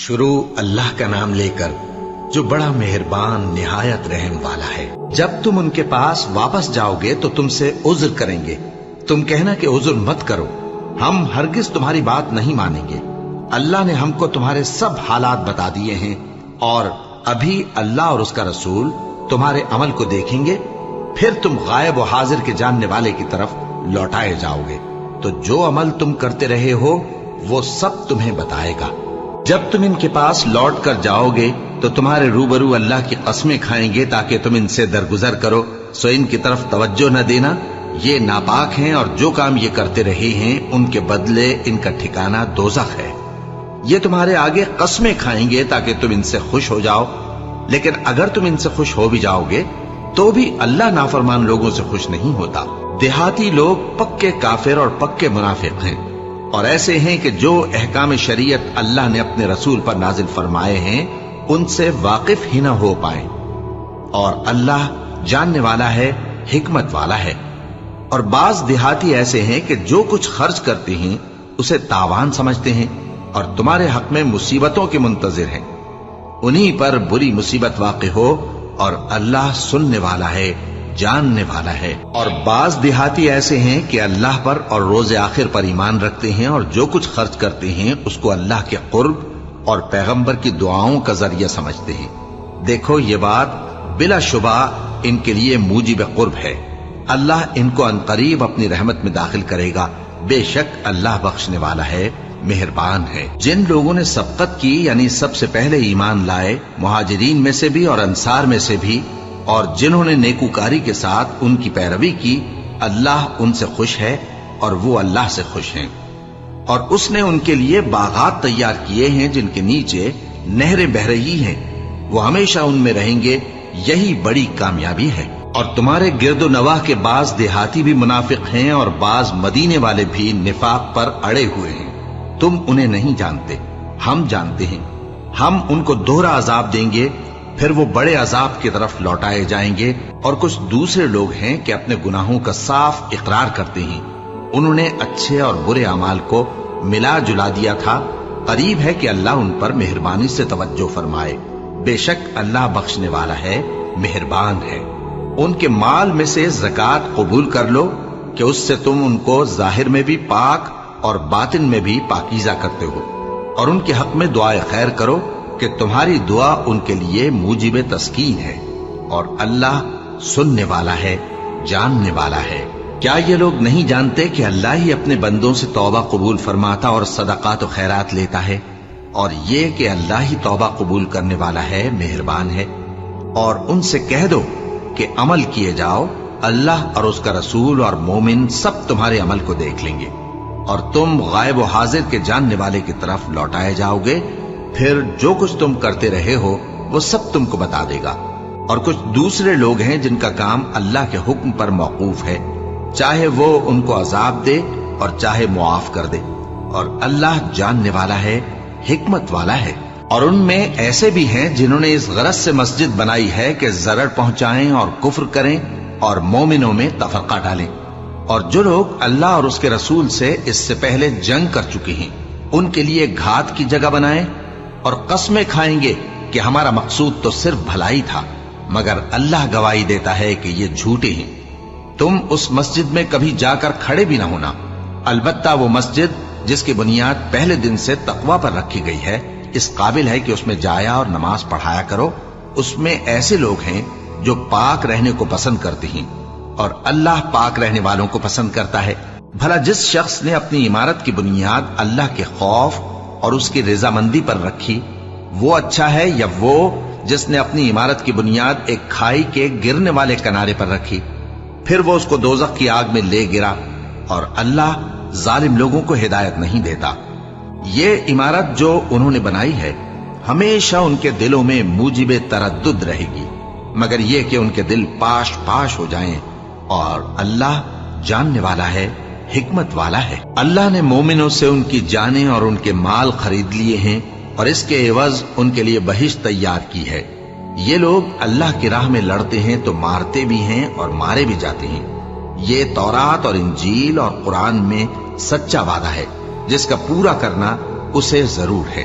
شروع اللہ کا نام لے کر جو بڑا مہربان نہایت رحم والا ہے۔ جب تم ان کے پاس واپس جاؤ گے تو تم سے عذر کریں گے، تم کہنا کہ عذر مت کرو، ہم ہرگز تمہاری بات نہیں مانیں گے۔ اللہ نے ہم کو تمہارے سب حالات بتا دیے ہیں، اور ابھی اللہ اور اس کا رسول تمہارے عمل کو دیکھیں گے، پھر تم غائب و حاضر کے جاننے والے کی طرف لوٹائے جاؤ گے، تو جو عمل تم کرتے رہے ہو وہ سب تمہیں بتائے گا۔ جب تم ان کے پاس لوٹ کر جاؤ گے تو تمہارے روبرو اللہ کی قسمیں کھائیں گے تاکہ تم ان سے درگزر کرو، سو ان کی طرف توجہ نہ دینا، یہ ناپاک ہیں اور جو کام یہ کرتے رہے ہیں ان کے بدلے ان کا ٹھکانہ دوزخ ہے۔ یہ تمہارے آگے قسمیں کھائیں گے تاکہ تم ان سے خوش ہو جاؤ، لیکن اگر تم ان سے خوش ہو بھی جاؤ گے تو بھی اللہ نافرمان لوگوں سے خوش نہیں ہوتا۔ دیہاتی لوگ پکے کافر اور پکے منافق ہیں، اور ایسے ہیں کہ جو احکام شریعت اللہ نے اپنے رسول پر نازل فرمائے ہیں ان سے واقف ہی نہ ہو پائیں، اور اللہ جاننے والا ہے، حکمت والا ہے۔ اور بعض دیہاتی ایسے ہیں کہ جو کچھ خرچ کرتے ہیں اسے تاوان سمجھتے ہیں اور تمہارے حق میں مصیبتوں کے منتظر ہیں، انہی پر بری مصیبت واقع ہو، اور اللہ سننے والا ہے، جاننے والا ہے۔ اور بعض دیہاتی ایسے ہیں کہ اللہ پر اور روز آخر پر ایمان رکھتے ہیں، اور جو کچھ خرچ کرتے ہیں اس کو اللہ کے قرب اور پیغمبر کی دعاؤں کا ذریعہ سمجھتے ہیں۔ دیکھو یہ بات بلا شبہ ان کے لیے موجب قرب ہے، اللہ ان کو عنقریب اپنی رحمت میں داخل کرے گا، بے شک اللہ بخشنے والا ہے، مہربان ہے۔ جن لوگوں نے سبقت کی یعنی سب سے پہلے ایمان لائے، مہاجرین میں سے بھی اور انصار میں سے بھی، اور جنہوں نے نیکوکاری کے ساتھ ان کی پیروی کی، اللہ ان سے خوش ہے اور وہ اللہ سے خوش ہیں۔ اور اس نے ان کے لیے باغات تیار کیے ہیں جن کے نیچے نہریں بہہ رہی ہیں، وہ ہمیشہ ان میں رہیں گے، یہی بڑی کامیابی ہے۔ اور تمہارے گرد و نواح کے بعض دیہاتی بھی منافق ہیں اور بعض مدینے والے بھی نفاق پر اڑے ہوئے ہیں، تم انہیں نہیں جانتے، ہم جانتے ہیں۔ ہم ان کو دوہرا عذاب دیں گے، پھر وہ بڑے عذاب کی طرف لوٹائے جائیں گے۔ اور کچھ دوسرے لوگ ہیں کہ اپنے گناہوں کا صاف اقرار کرتے ہیں، انہوں نے اچھے اور برے اعمال کو ملا جلا دیا تھا، قریب ہے کہ اللہ ان پر مہربانی سے توجہ فرمائے، بے شک اللہ بخشنے والا ہے، مہربان ہے۔ ان کے مال میں سے زکوٰۃ قبول کر لو کہ اس سے تم ان کو ظاہر میں بھی پاک اور باطن میں بھی پاکیزہ کرتے ہو، اور ان کے حق میں دعائے خیر کرو کہ تمہاری دعا ان کے لیے موجب تسکین ہے، اور اللہ سننے والا ہے، جاننے والا ہے۔ کیا یہ لوگ نہیں جانتے کہ اللہ ہی اپنے بندوں سے توبہ قبول فرماتا اور صدقات و خیرات لیتا ہے، اور یہ کہ اللہ ہی توبہ قبول کرنے والا ہے، مہربان ہے۔ اور ان سے کہہ دو کہ عمل کیے جاؤ، اللہ اور اس کا رسول اور مومن سب تمہارے عمل کو دیکھ لیں گے، اور تم غائب و حاضر کے جاننے والے کی طرف لوٹائے جاؤ گے، پھر جو کچھ تم کرتے رہے ہو وہ سب تم کو بتا دے گا۔ اور کچھ دوسرے لوگ ہیں جن کا کام اللہ کے حکم پر موقوف ہے، چاہے وہ ان کو عذاب دے اور چاہے معاف کر دے، اور اللہ جاننے والا ہے، حکمت والا ہے۔ اور ان میں ایسے بھی ہیں جنہوں نے اس غرض سے مسجد بنائی ہے کہ ضرر پہنچائیں اور کفر کریں اور مومنوں میں تفرقہ ڈالیں۔ اور جو لوگ اللہ اور اس کے رسول سے اس سے پہلے جنگ کر چکے ہیں ان کے لیے گھات کی جگہ بنائیں، اور قسمیں کھائیں گے کہ ہمارا مقصود تو صرف بھلائی تھا، مگر اللہ گواہی دیتا ہے کہ یہ جھوٹے ہیں۔ تم اس مسجد میں کبھی جا کر کھڑے بھی نہ ہونا، البتہ وہ مسجد جس کی بنیاد پہلے دن سے تقوی پر رکھی گئی ہے اس قابل ہے کہ اس میں جایا اور نماز پڑھایا کرو۔ اس میں ایسے لوگ ہیں جو پاک رہنے کو پسند کرتے ہیں، اور اللہ پاک رہنے والوں کو پسند کرتا ہے۔ بھلا جس شخص نے اپنی عمارت کی بنیاد اللہ کے خوف اور اس کی رضامندی پر رکھی، وہ اچھا ہے یا وہ جس نے اپنی عمارت کی بنیاد ایک کھائی کے گرنے والے کنارے پر رکھی، پھر وہ اس کو دوزخ کی آگ میں لے گرا، اور اللہ ظالم لوگوں کو ہدایت نہیں دیتا۔ یہ عمارت جو انہوں نے بنائی ہے ہمیشہ ان کے دلوں میں موجب تردد رہے گی، مگر یہ کہ ان کے دل پاش پاش ہو جائیں، اور اللہ جاننے والا ہے، حکمت والا ہے۔ اللہ نے مومنوں سے ان کی جانیں اور ان کے مال خرید لیے ہیں، اور اس کے عوض ان کے لیے بہشت تیار کی ہے۔ یہ لوگ اللہ کی راہ میں لڑتے ہیں تو مارتے بھی ہیں اور مارے بھی جاتے ہیں۔ یہ تورات اور انجیل اور قرآن میں سچا وعدہ ہے جس کا پورا کرنا اسے ضرور ہے۔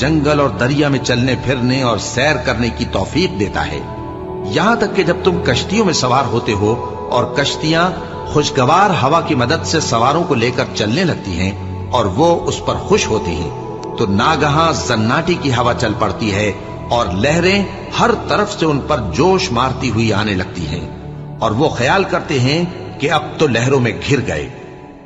جنگل اور دریا میں چلنے پھرنے اور سیر کرنے کی توفیق دیتا ہے، یہاں تک کہ جب تم کشتیوں میں سوار ہوتے ہو اور کشتیاں خوشگوار ہوا کی مدد سے سواروں کو لے کر چلنے لگتی ہیں اور وہ اس پر خوش ہوتے ہیں، تو ناگہاں زناٹی کی ہوا چل پڑتی ہے اور لہریں ہر طرف سے ان پر جوش مارتی ہوئی آنے لگتی ہیں، اور وہ خیال کرتے ہیں کہ اب تو لہروں میں گھر گئے،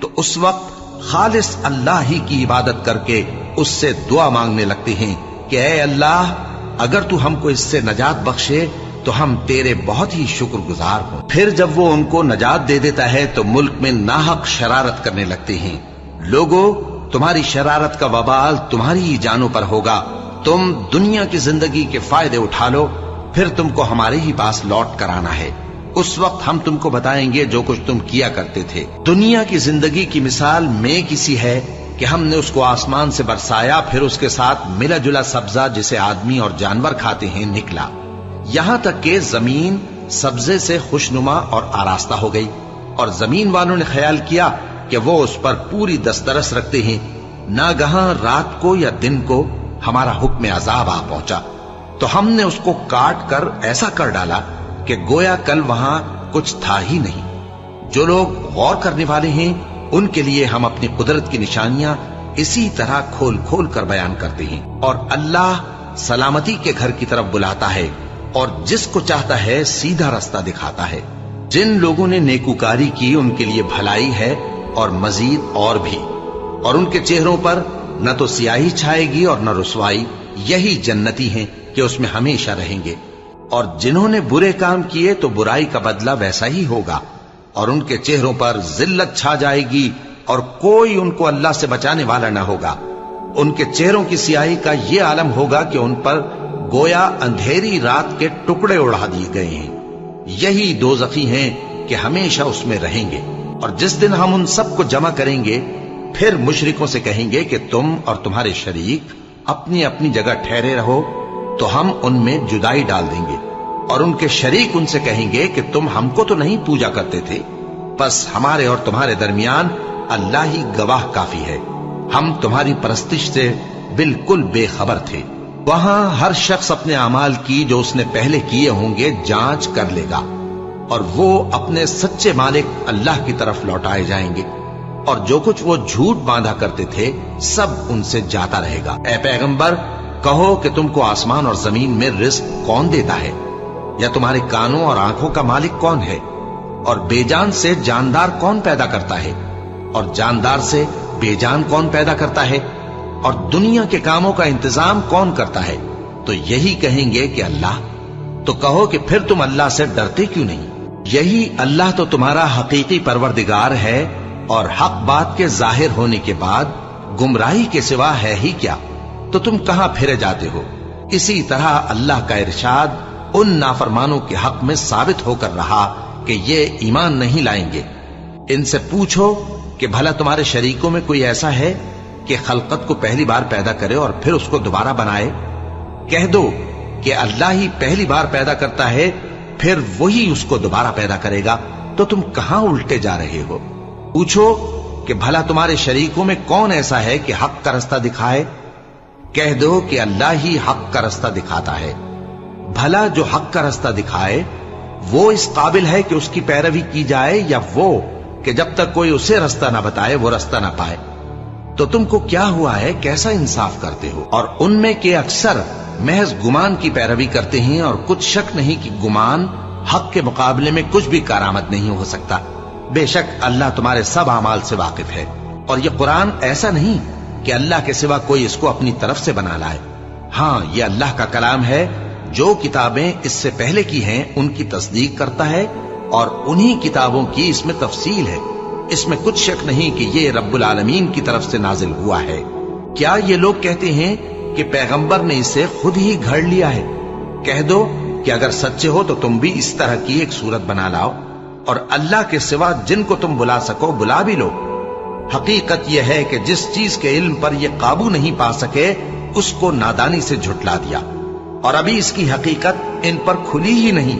تو اس وقت خالص اللہ ہی کی عبادت کر کے اس سے دعا مانگنے لگتے ہیں کہ اے اللہ، اگر تو ہم کو اس سے نجات بخشے تو ہم تیرے بہت ہی شکر گزار ہوں۔ پھر جب وہ ان کو نجات دے دیتا ہے تو ملک میں ناحق شرارت کرنے لگتے ہیں۔ لوگو، تمہاری شرارت کا وبال تمہاری ہی جانوں پر ہوگا، تم دنیا کی زندگی کے فائدے اٹھا لو، پھر تم کو ہمارے ہی پاس لوٹ کر آنا ہے، اس وقت ہم تم کو بتائیں گے جو کچھ تم کیا کرتے تھے۔ دنیا کی زندگی کی مثال میں کسی ہے کہ ہم نے اس کو آسمان سے برسایا، پھر اس کے ساتھ ملا جلا سبزہ جسے آدمی اور جانور کھاتے ہیں نکلا، یہاں تک کہ زمین سبزے سے خوشنما اور آراستہ ہو گئی، اور زمین والوں نے خیال کیا کہ وہ اس پر پوری دسترس رکھتے ہیں۔ ناگہاں رات کو یا دن کو ہمارا حکم عذاب آ پہنچا تو ہم نے اس کو کاٹ کر ایسا کر ڈالا کہ گویا کل وہاں کچھ تھا ہی نہیں۔ جو لوگ غور کرنے والے ہیں ان کے لیے ہم اپنی قدرت کی نشانیاں اسی طرح کھول کھول کر بیان کرتے ہیں، اور اللہ سلامتی کے گھر کی طرف بلاتا ہے اور جس کو چاہتا ہے سیدھا رستہ دکھاتا ہے۔ جن لوگوں نے نیکوکاری کی ان کے لیے بھلائی ہے اور مزید اور بھی، اور ان کے چہروں پر نہ تو سیاہی چھائے گی اور نہ رسوائی، یہی جنتی ہیں کہ اس میں ہمیشہ رہیں گے۔ اور جنہوں نے برے کام کیے تو برائی کا بدلہ ویسا ہی ہوگا، اور ان کے چہروں پر ذلت چھا جائے گی اور کوئی ان کو اللہ سے بچانے والا نہ ہوگا۔ ان کے چہروں کی سیاہی کا یہ عالم ہوگا کہ ان پر گویا اندھیری رات کے ٹکڑے اڑا دیے گئے ہیں، یہی دوزخی ہیں کہ ہمیشہ اس میں رہیں گے۔ اور جس دن ہم ان سب کو جمع کریں گے پھر مشرکوں سے کہیں گے کہ تم اور تمہارے شریک اپنی اپنی جگہ ٹھہرے رہو، تو ہم ان میں جدائی ڈال دیں گے، اور ان کے شریک ان سے کہیں گے کہ تم ہم کو تو نہیں پوجا کرتے تھے، بس ہمارے اور تمہارے درمیان اللہ ہی گواہ کافی ہے، ہم تمہاری پرستش سے بالکل بے خبر تھے۔ وہاں ہر شخص اپنے اعمال کی جو اس نے پہلے کیے ہوں گے جانچ کر لے گا، اور وہ اپنے سچے مالک اللہ کی طرف لوٹائے جائیں گے، اور جو کچھ وہ جھوٹ باندھا کرتے تھے سب ان سے جاتا رہے گا۔ اے پیغمبر، کہو کہ تم کو آسمان اور زمین میں رزق کون دیتا ہے، یا تمہارے کانوں اور آنکھوں کا مالک کون ہے، اور بے جان سے جاندار کون پیدا کرتا ہے، اور جاندار سے بے جان کون پیدا کرتا ہے، اور دنیا کے کاموں کا انتظام کون کرتا ہے؟ تو یہی کہیں گے کہ اللہ۔ تو کہو کہ پھر تم اللہ سے ڈرتے کیوں نہیں؟ یہی اللہ تو تمہارا حقیقی پروردگار ہے، اور حق بات کے ظاہر ہونے کے بعد گمراہی کے سوا ہے ہی کیا؟ تو تم کہاں پھرے جاتے ہو؟ اسی طرح اللہ کا ارشاد ان نافرمانوں کے حق میں ثابت ہو کر رہا کہ یہ ایمان نہیں لائیں گے۔ ان سے پوچھو کہ بھلا تمہارے شریکوں میں کوئی ایسا ہے کہ خلقت کو پہلی بار پیدا کرے اور پھر اس کو دوبارہ بنائے؟ کہہ دو کہ اللہ ہی پہلی بار پیدا کرتا ہے، پھر وہی اس کو دوبارہ پیدا کرے گا، تو تم کہاں الٹے جا رہے ہو؟ پوچھو کہ بھلا تمہارے شریکوں میں کون ایسا ہے کہ حق کا رستہ دکھائے؟ کہہ دو کہ اللہ ہی حق کا رستہ دکھاتا ہے۔ بھلا جو حق کا رستہ دکھائے وہ اس قابل ہے کہ اس کی پیروی کی جائے، یا وہ کہ جب تک کوئی اسے رستہ نہ بتائے وہ رستہ نہ پائے؟ تو تم کو کیا ہوا ہے، کیسا انصاف کرتے ہو؟ اور ان میں کے اکثر محض گمان کی پیروی کرتے ہیں، اور کچھ شک نہیں کہ گمان حق کے مقابلے میں کچھ بھی کارآمد نہیں ہو سکتا۔ بے شک اللہ تمہارے سب اعمال سے واقف ہے، اور یہ قرآن ایسا نہیں کہ اللہ کے سوا کوئی اس کو اپنی طرف سے بنا لائے۔ ہاں، یہ اللہ کا کلام ہے، جو کتابیں اس سے پہلے کی ہیں ان کی تصدیق کرتا ہے، اور انہی کتابوں کی اس میں تفصیل ہے۔ اس میں کچھ شک نہیں کہ یہ رب العالمین کی طرف سے نازل ہوا ہے۔ کیا یہ لوگ کہتے ہیں کہ پیغمبر نے اسے خود ہی گھڑ لیا ہے؟ کہہ دو کہ اگر سچے ہو تو تم بھی اس طرح کی ایک صورت بنا لاؤ، اور اللہ کے سوا جن کو تم بلا سکو بلا بھی لو۔ حقیقت یہ ہے کہ جس چیز کے علم پر یہ قابو نہیں پا سکے اس کو نادانی سے جھٹلا دیا، اور ابھی اس کی حقیقت ان پر کھلی ہی نہیں۔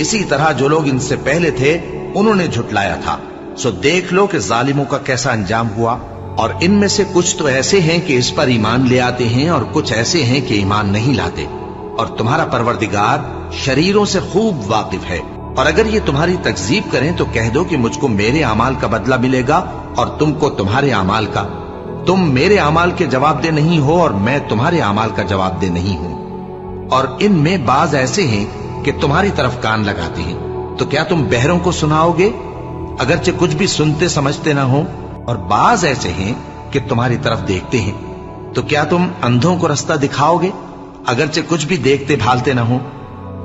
اسی طرح جو لوگ ان سے پہلے تھے انہوں نے جھٹلایا تھا، سو دیکھ لو کہ ظالموں کا کیسا انجام ہوا۔ اور ان میں سے کچھ تو ایسے ہیں کہ اس پر ایمان لے آتے ہیں اور کچھ ایسے ہیں کہ ایمان نہیں لاتے، اور تمہارا پروردگار شریروں سے خوب واقف ہے۔ اور اگر یہ تمہاری تکذیب کریں تو کہہ دو کہ مجھ کو میرے اعمال کا بدلہ ملے گا اور تم کو تمہارے اعمال کا۔ تم میرے اعمال کے جواب دہ نہیں ہو اور میں تمہارے اعمال کا جواب دہ نہیں ہوں۔ اور ان میں بعض ایسے ہیں کہ تمہاری طرف کان لگاتے ہیں، تو کیا تم بہروں کو سناؤ گے اگرچہ کچھ بھی سنتے سمجھتے نہ ہو؟ اور بعض ایسے ہیں کہ تمہاری طرف دیکھتے ہیں، تو کیا تم اندھوں کو رستہ دکھاؤ گے اگرچہ کچھ بھی دیکھتے بھالتے نہ ہو؟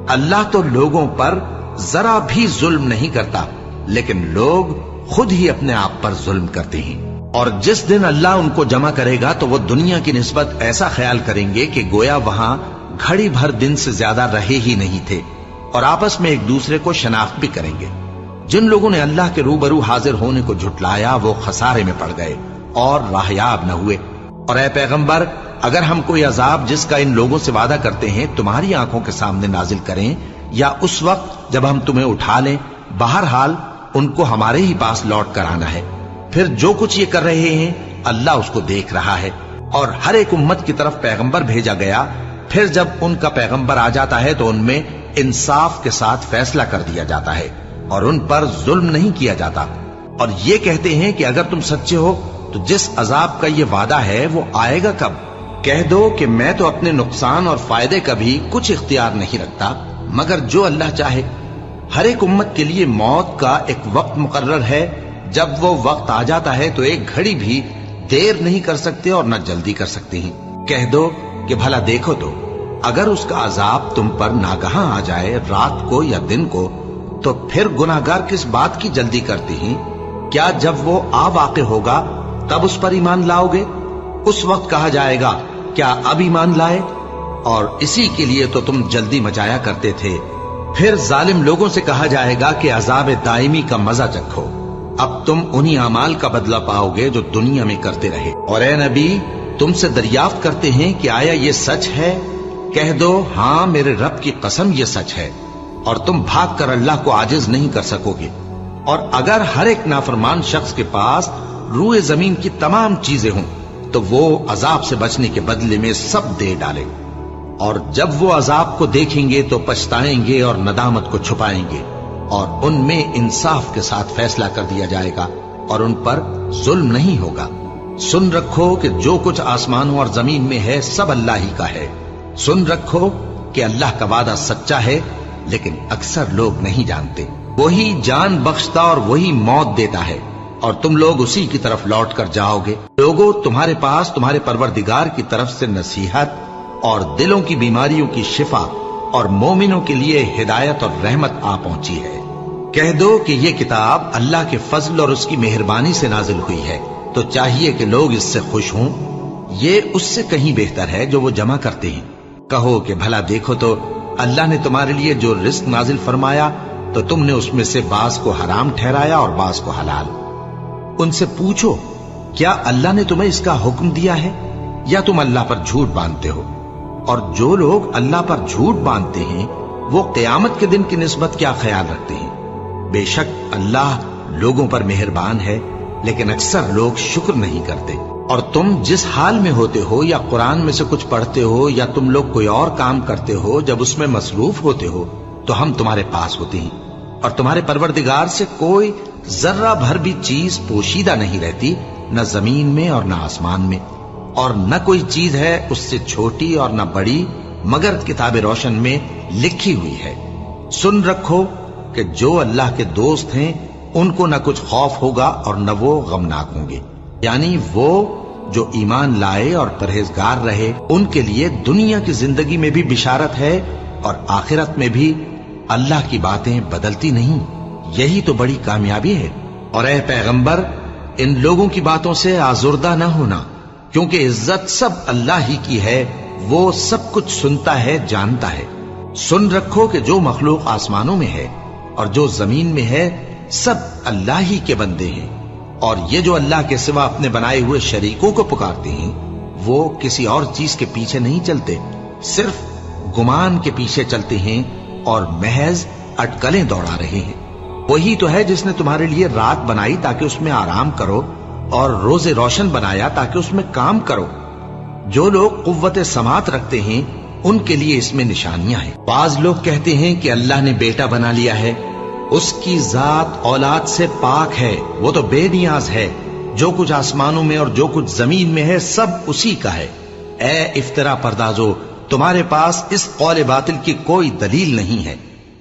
اللہ تو لوگوں پر ذرا بھی ظلم نہیں کرتا، لیکن لوگ خود ہی اپنے آپ پر ظلم کرتے ہیں۔ اور جس دن اللہ ان کو جمع کرے گا تو وہ دنیا کی نسبت ایسا خیال کریں گے کہ گویا وہاں گھڑی بھر دن سے زیادہ رہے ہی نہیں تھے، اور آپس میں ایک دوسرے کو شناخت بھی کریں گے۔ جن لوگوں نے اللہ کے روبرو حاضر ہونے کو جھٹلایا وہ خسارے میں پڑ گئے اور راہیاب نہ ہوئے۔ اور اے پیغمبر، اگر ہم کوئی عذاب جس کا ان لوگوں سے وعدہ کرتے ہیں تمہاری آنکھوں کے سامنے نازل کریں یا اس وقت جب ہم تمہیں اٹھا لیں، بہرحال ان کو ہمارے ہی پاس لوٹ کر آنا ہے۔ پھر جو کچھ یہ کر رہے ہیں اللہ اس کو دیکھ رہا ہے۔ اور ہر ایک امت کی طرف پیغمبر بھیجا گیا، پھر جب ان کا پیغمبر آ جاتا ہے تو ان میں انصاف کے ساتھ فیصلہ کر دیا جاتا ہے اور ان پر ظلم نہیں کیا جاتا۔ اور یہ کہتے ہیں کہ اگر تم سچے ہو تو جس عذاب کا یہ وعدہ ہے وہ آئے گا کب؟ کہہ دو کہ میں تو اپنے نقصان اور فائدے کا بھی کچھ اختیار نہیں رکھتا مگر جو اللہ چاہے۔ ہر ایک امت کے لیے موت کا ایک وقت مقرر ہے، جب وہ وقت آ جاتا ہے تو ایک گھڑی بھی دیر نہیں کر سکتے اور نہ جلدی کر سکتے ہیں۔ کہہ دو کہ بھلا دیکھو تو اگر اس کا عذاب تم پر ناگہاں آ جائے رات کو یا دن کو تو پھر گناہگار کس بات کی جلدی کرتے ہیں؟ کیا جب وہ آ واقع ہوگا تب اس پر ایمان لاؤ گے؟ اس وقت کہا جائے گا کیا اب ایمان لائے؟ اور اسی کے لیے تو تم جلدی مچایا کرتے تھے۔ پھر ظالم لوگوں سے کہا جائے گا کہ عذاب دائمی کا مزہ چکھو، اب تم انہی اعمال کا بدلہ پاؤ گے جو دنیا میں کرتے رہے۔ اور اے نبی، تم سے دریافت کرتے ہیں کہ آیا یہ سچ ہے؟ کہہ دو ہاں میرے رب کی قسم یہ سچ ہے، اور تم بھاگ کر اللہ کو عاجز نہیں کر سکو گے۔ اور اگر ہر ایک نافرمان شخص کے پاس روئے زمین کی تمام چیزیں ہوں تو وہ عذاب سے بچنے کے بدلے میں سب دے ڈالے، اور جب وہ عذاب کو دیکھیں گے تو پچھتائیں گے اور ندامت کو چھپائیں گے، اور ان میں انصاف کے ساتھ فیصلہ کر دیا جائے گا اور ان پر ظلم نہیں ہوگا۔ سن رکھو کہ جو کچھ آسمانوں اور زمین میں ہے سب اللہ ہی کا ہے۔ سن رکھو کہ اللہ کا وعدہ سچا ہے، لیکن اکثر لوگ نہیں جانتے۔ وہی جان بخشتا اور وہی موت دیتا ہے، اور تم لوگ اسی کی طرف لوٹ کر جاؤ گے۔ لوگوں، تمہارے پاس تمہارے پروردگار کی طرف سے نصیحت اور دلوں کی بیماریوں کی شفا اور مومنوں کے لیے ہدایت اور رحمت آ پہنچی ہے۔ کہہ دو کہ یہ کتاب اللہ کے فضل اور اس کی مہربانی سے نازل ہوئی ہے، تو چاہیے کہ لوگ اس سے خوش ہوں۔ یہ اس سے کہیں بہتر ہے جو وہ جمع کرتے ہیں۔ کہو کہ بھلا دیکھو تو اللہ نے تمہارے لیے جو رزق نازل فرمایا تو تم نے اس میں سے بعض کو حرام ٹھہرایا اور بعض کو حلال۔ ان سے پوچھو کیا اللہ نے تمہیں اس کا حکم دیا ہے یا تم اللہ پر جھوٹ باندھتے ہو؟ اور جو لوگ اللہ پر جھوٹ باندھتے ہیں وہ قیامت کے دن کی نسبت کیا خیال رکھتے ہیں؟ بے شک اللہ لوگوں پر مہربان ہے، لیکن اکثر لوگ شکر نہیں کرتے۔ اور تم جس حال میں ہوتے ہو یا قرآن میں سے کچھ پڑھتے ہو یا تم لوگ کوئی اور کام کرتے ہو، جب اس میں مصروف ہوتے ہو تو ہم تمہارے پاس ہوتے ہیں، اور تمہارے پروردگار سے کوئی ذرہ بھر بھی چیز پوشیدہ نہیں رہتی، نہ زمین میں اور نہ آسمان میں، اور نہ کوئی چیز ہے اس سے چھوٹی اور نہ بڑی مگر کتاب روشن میں لکھی ہوئی ہے۔ سن رکھو کہ جو اللہ کے دوست ہیں ان کو نہ کچھ خوف ہوگا اور نہ وہ غمناک ہوں گے، یعنی وہ جو ایمان لائے اور پرہیزگار رہے ان کے لیے دنیا کی زندگی میں بھی بشارت ہے اور آخرت میں بھی۔ اللہ کی باتیں بدلتی نہیں، یہی تو بڑی کامیابی ہے۔ اور اے پیغمبر، ان لوگوں کی باتوں سے آزردہ نہ ہونا، کیونکہ عزت سب اللہ ہی کی ہے، وہ سب کچھ سنتا ہے، جانتا ہے۔ سن رکھو کہ جو مخلوق آسمانوں میں ہے اور جو زمین میں ہے سب اللہ ہی کے بندے ہیں، اور یہ جو اللہ کے سوا اپنے بنائے ہوئے شریکوں کو پکارتے ہیں وہ کسی اور چیز کے پیچھے نہیں چلتے، صرف گمان کے پیچھے چلتے ہیں اور محض اٹکلیں دوڑا رہے ہیں۔ وہی تو ہے جس نے تمہارے لیے رات بنائی تاکہ اس میں آرام کرو اور روزے روشن بنایا تاکہ اس میں کام کرو۔ جو لوگ قوت سماعت رکھتے ہیں ان کے لیے اس میں نشانیاں ہیں۔ بعض لوگ کہتے ہیں کہ اللہ نے بیٹا بنا لیا ہے، اس کی ذات اولاد سے پاک ہے، وہ تو بے نیاز ہے، جو کچھ آسمانوں میں اور جو کچھ زمین میں ہے سب اسی کا ہے۔ اے افترا پردازو، تمہارے پاس اس قول باطل کی کوئی دلیل نہیں ہے۔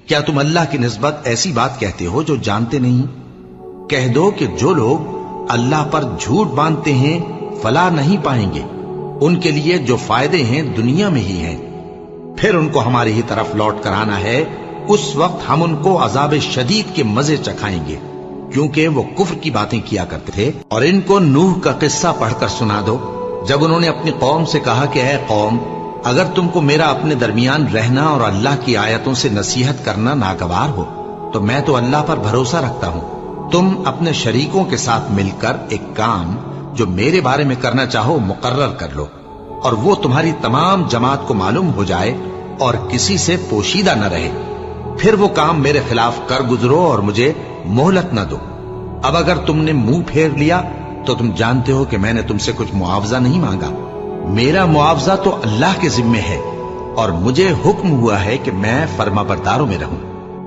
کیا تم اللہ کی نسبت ایسی بات کہتے ہو جو جانتے نہیں؟ کہہ دو کہ جو لوگ اللہ پر جھوٹ باندھتے ہیں فلاح نہیں پائیں گے، ان کے لیے جو فائدے ہیں دنیا میں ہی ہیں، پھر ان کو ہماری ہی طرف لوٹ کر آنا ہے، اس وقت ہم ان کو عذاب شدید کے مزے چکھائیں گے، کیونکہ وہ کفر کی باتیں کیا کرتے تھے۔ اور ان کو نوح کا قصہ پڑھ کر سنا دو، جب انہوں نے اپنی قوم سے کہا کہ اے قوم، اگر تم کو میرا اپنے درمیان رہنا اور اللہ کی آیتوں سے نصیحت کرنا ناگوار ہو تو میں تو اللہ پر بھروسہ رکھتا ہوں، تم اپنے شریکوں کے ساتھ مل کر ایک کام جو میرے بارے میں کرنا چاہو مقرر کر لو، اور وہ تمہاری تمام جماعت کو معلوم ہو جائے اور کسی سے پوشیدہ نہ رہے، پھر وہ کام میرے خلاف کر گزرو اور مجھے مہلت نہ دو۔ اب اگر تم نے منہ پھیر لیا تو تم جانتے ہو کہ میں نے تم سے کچھ معاوضہ نہیں مانگا، میرا معاوضہ تو اللہ کے ذمے ہے، اور مجھے حکم ہوا ہے کہ میں فرما برداروں میں رہوں۔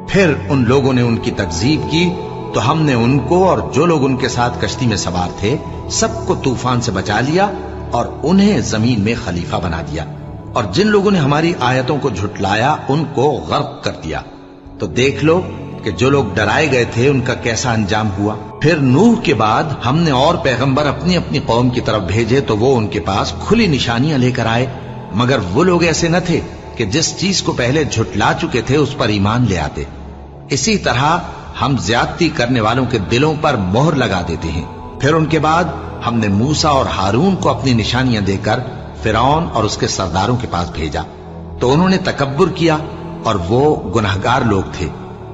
پھر ان لوگوں نے ان کی تکذیب کی تو ہم نے ان کو اور جو لوگ ان کے ساتھ کشتی میں سوار تھے سب کو طوفان سے بچا لیا اور انہیں زمین میں خلیفہ بنا دیا، اور جن لوگوں نے ہماری آیتوں کو جھٹلایا ان کو غرق کر دیا۔ تو دیکھ لو کہ جو لوگ ڈرائے گئے تھے ان کا کیسا انجام ہوا۔ پھر نوح کے بعد ہم نے اور پیغمبر اپنی اپنی قوم کی طرف بھیجے تو وہ ان کے پاس کھلی نشانیاں لے کر آئے، مگر وہ لوگ ایسے نہ تھے کہ جس چیز کو پہلے جھٹلا چکے تھے اس پر ایمان لے آتے۔ اسی طرح ہم زیادتی کرنے والوں کے دلوں پر مہر لگا دیتے ہیں۔ پھر ان کے بعد ہم نے موسیٰ اور ہارون کو اپنی نشانیاں دے کر فرعون اور اس کے سرداروں کے پاس بھیجا، تو انہوں نے تکبر کیا اور وہ گناہگار لوگ تھے۔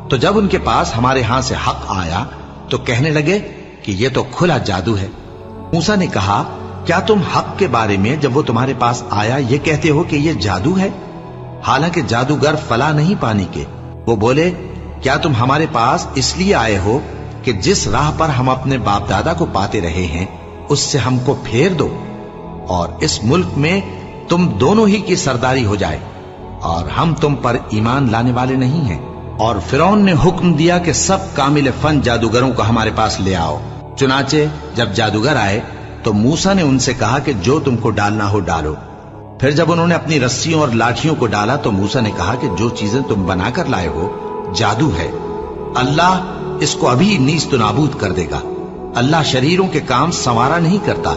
تو جب ان کے پاس ہمارے ہاں سے حق آیا تو کہنے لگے کہ یہ تو کھلا جادو ہے۔ موسیٰ نے کہا، کیا تم حق کے بارے میں جب وہ تمہارے پاس آیا یہ کہتے ہو کہ یہ جادو ہے؟ حالانکہ جادوگر فلاح نہیں پانے کے۔ وہ بولے، کیا تم ہمارے پاس اس لیے آئے ہو کہ جس راہ پر ہم اپنے باپ دادا کو پاتے رہے ہیں اس سے ہم کو پھیر دو، اور اس ملک میں تم دونوں ہی کی سرداری ہو جائے، اور ہم تم پر ایمان لانے والے نہیں ہیں؟ اور فرعون نے حکم دیا کہ سب کامل فن جادوگروں کو ہمارے پاس لے آؤ۔ چنانچہ جب جادوگر آئے تو موسیٰ نے ان سے کہا کہ جو تم کو ڈالنا ہو ڈالو۔ پھر جب انہوں نے اپنی رسیوں اور لاٹھیوں کو ڈالا تو موسیٰ نے کہا کہ جو چیزیں تم بنا کر لائے ہو جادو ہے، اللہ اس کو ابھی نیست و نابود کر دے گا۔ اللہ شریروں کے کام سنوارا نہیں کرتا،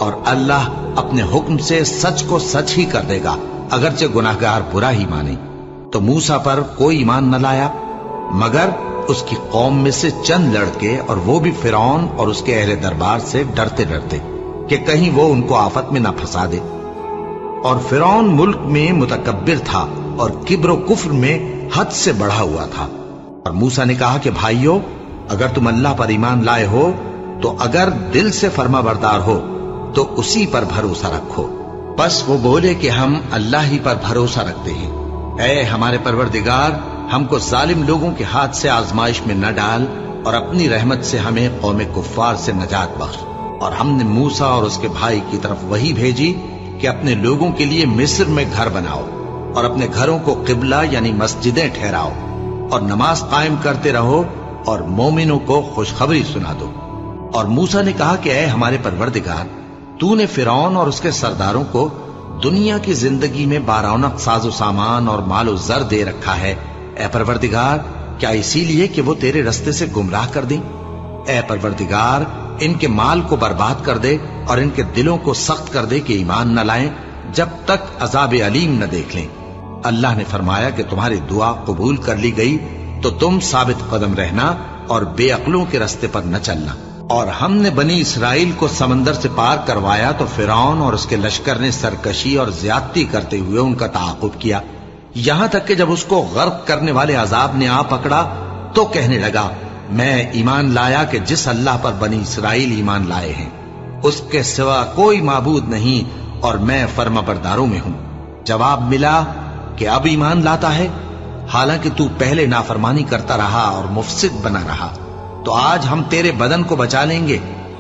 اور اللہ اپنے حکم سے سچ کو سچ ہی کر دے گا، اگرچہ گناہگار برا ہی مانے۔ تو موسیٰ پر کوئی ایمان نہ لایا مگر اس کی قوم میں سے چند لڑکے، اور وہ بھی فرعون اور اس کے اہل دربار سے ڈرتے ڈرتے کہ کہیں وہ ان کو آفت میں نہ پھنسا دے۔ اور فرعون ملک میں متکبر تھا اور کبر و کفر میں حد سے بڑھا ہوا تھا۔ اور موسیٰ نے کہا کہ بھائیو، اگر تم اللہ پر ایمان لائے ہو تو اگر دل سے فرما بردار ہو تو اسی پر بھروسہ رکھو۔ بس وہ بولے کہ ہم اللہ ہی پر بھروسہ رکھتے ہیں۔ اے ہمارے پروردگار، ہم کو ظالم لوگوں کے ہاتھ سے آزمائش میں نہ ڈال، اور اپنی رحمت سے ہمیں قوم کفار سے نجات بخش۔ اور ہم نے موسیٰ اور اس کے بھائی کی طرف وحی بھیجی کہ اپنے لوگوں کے لیے مصر میں گھر بناؤ، اور اپنے گھروں کو قبلہ یعنی مسجدیں ٹھہراؤ، اور نماز قائم کرتے رہو، اور مومنوں کو خوشخبری سنا دو۔ اور موسیٰ نے کہا کہ اے ہمارے پروردگار، تو نے فرعون اور اس کے سرداروں کو دنیا کی زندگی میں بارونق ساز و سامان اور مال و زر دے رکھا ہے، اے پروردگار کیا اسی لیے کہ وہ تیرے رستے سے گمراہ کر دیں؟ اے پروردگار ان کے مال کو برباد کر دے اور ان کے دلوں کو سخت کر دے کہ ایمان نہ لائیں جب تک عذاب علیم نہ دیکھ لیں۔ اللہ نے فرمایا کہ تمہاری دعا قبول کر لی گئی تو تم ثابت قدم رہنا اور بے عقلوں کے رستے پر نہ چلنا۔ اور ہم نے بنی اسرائیل کو سمندر سے پار کروایا تو فرعون اور اس کے لشکر نے سرکشی اور زیادتی کرتے ہوئے ان کا تعاقب کیا، یہاں تک کہ جب اس کو غرق کرنے والے عذاب نے آ پکڑا تو کہنے لگا، میں ایمان لایا کہ جس اللہ پر بنی اسرائیل ایمان لائے ہیں اس کے سوا کوئی معبود نہیں، اور میں فرما برداروں میں ہوں۔ جواب ملا کہ اب ایمان لاتا ہے، حالانکہ تو پہلے نافرمانی کرتا رہا اور مفسد بنا رہا، تو آج ہم تیرے بدن کو بچا لیں گے